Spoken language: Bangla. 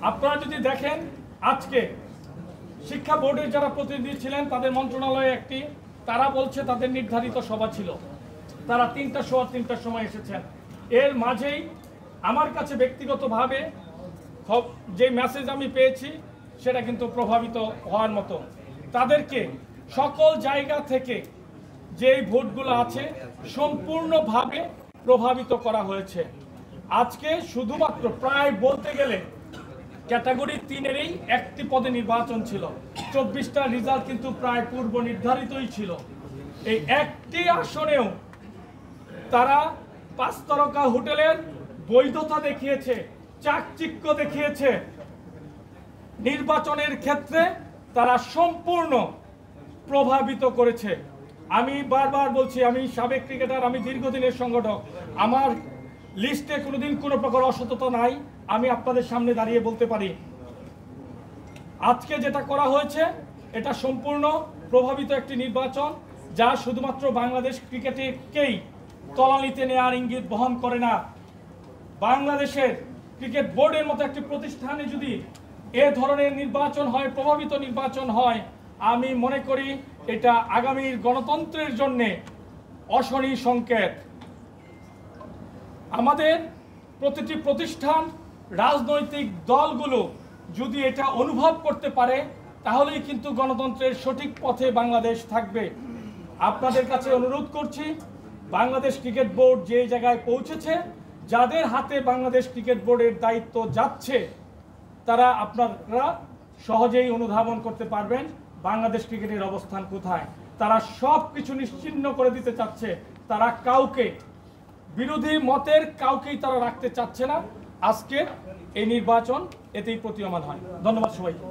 আপনারা যদি দেখেন আজকে শিক্ষা বোর্ডের যারা প্রতিনিধি ছিলেন তাদের মন্ত্রণালয়ে একটি তারা বলছে তাদের নির্ধারিত সভা ছিল, তারা 3টার সময় এসেছেন। এর মাঝেই আমার কাছে ব্যক্তিগতভাবে যে মেসেজ আমি পেয়েছি সেটা কিন্তু প্রভাবিত হওয়ার মতো। তাদেরকে সকল জায়গা থেকে যে ভোটগুলো আছে সম্পূর্ণভাবে প্রভাবিত করা হয়েছে। আজকে শুধুমাত্র প্রায় বলতে গেলে ক্যাটাগরি 3-এরই একটি পদে নির্বাচন ছিল, 24টা রেজাল্ট কিন্তু প্রায় পূর্ব নির্ধারিতই ছিল। এই একটি আসনেও তারা 5 তারকা হোটেলের বৈধতা দেখিয়েছে, চাকচিক্য দেখিয়েছে। নির্বাচনের ক্ষেত্রে তারা সম্পূর্ণ প্রভাবিত করেছে। আমি বারবার বলছি, আমি সাবেক ক্রিকেটার, আমি দীর্ঘদিনের সংগঠক, আমার লিস্টে কোনোদিন কোনো প্রকার অসততা নাই। আমি আপনাদের সামনে দাঁড়িয়ে বলতে পারি আজকে যেটা করা হয়েছে এটা সম্পূর্ণ প্রভাবিত একটি নির্বাচন, যা শুধুমাত্র বাংলাদেশ ক্রিকেটকেই তলানিতে নেওয়ার ইঙ্গিত বহন করে না। বাংলাদেশের ক্রিকেট বোর্ডের মতো একটি প্রতিষ্ঠানে যদি এ ধরনের নির্বাচন হয়, প্রভাবিত নির্বাচন হয়, আমি মনে করি এটা আগামীর গণতন্ত্রের জন্যে অশনি সংকেত। আমাদের প্রতিটি প্রতিষ্ঠান, রাজনৈতিক দলগুলো যদি এটা অনুভব করতে পারে তাহলেই কিন্তু গণতন্ত্রের সঠিক পথে বাংলাদেশ থাকবে। আপনাদের কাছে অনুরোধ করছি, বাংলাদেশ ক্রিকেট বোর্ড যে জায়গায় পৌঁছেছে, যাদের হাতে বাংলাদেশ ক্রিকেট বোর্ডের দায়িত্ব যাচ্ছে, তারা আপনারা সহজেই অনুধাবন করতে পারবেন বাংলাদেশ ক্রিকেটের অবস্থান কোথায়। তারা সব কিছু নিশ্চিহ্ন করে দিতে চাচ্ছে, তারা কাউকে বিরোধী মতের কাউকেই তারা রাখতে চাচ্ছে না। আজকে এই নির্বাচন এতেই প্রতীয়মান হয়। ধন্যবাদ সবাইকে।